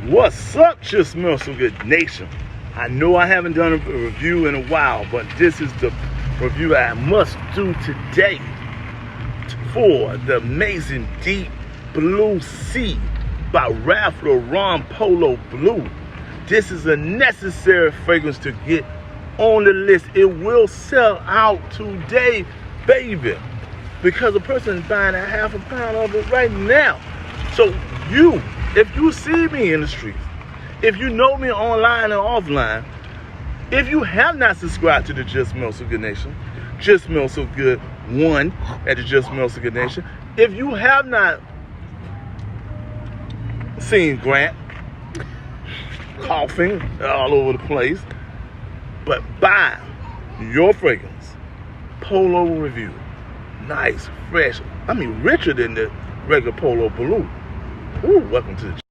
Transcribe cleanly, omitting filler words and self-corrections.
What's up, Just Smell So Good Nation? I know I haven't done a review in a while, but this is the review I must do today for the amazing Deep Blue Sea by Ralph Lauren Polo Blue. This is a necessary fragrance to get on the list. It will sell out today, baby, because a person is buying a half a pound of it right now. So if you see me in the streets, if you know me online and offline, if you have not subscribed to the Just Smell So Good Nation, Just Smell So Good 1 at the Just Smell So Good Nation, if you have not seen Grant coughing all over the place, but buy your fragrance, Polo Review, nice, fresh, richer than the regular Polo Blue. Ooh, welcome to the